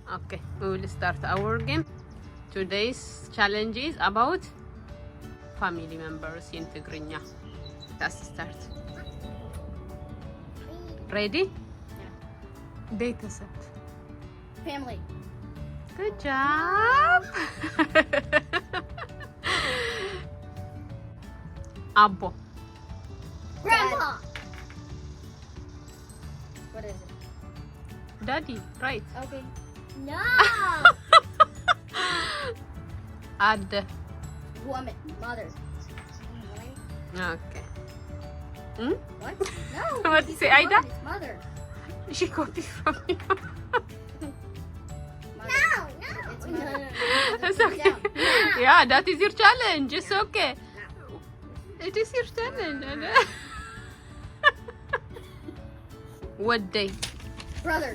Okay, we will start our game. Today's challenge is about family members in Tigrinya. Let's start. Ready? ቤተሰብ. Family. Good job. Abbo. Grandpa. What is it? Daddy, right. Okay. No. Adde. Woman. Mother. Okay. Hmm? What? No. What did you say, Aida? It's mother. She copied from you. No. It's mother. It's okay. Yeah, that is your challenge. It's okay. It is your challenge. What day? Brother.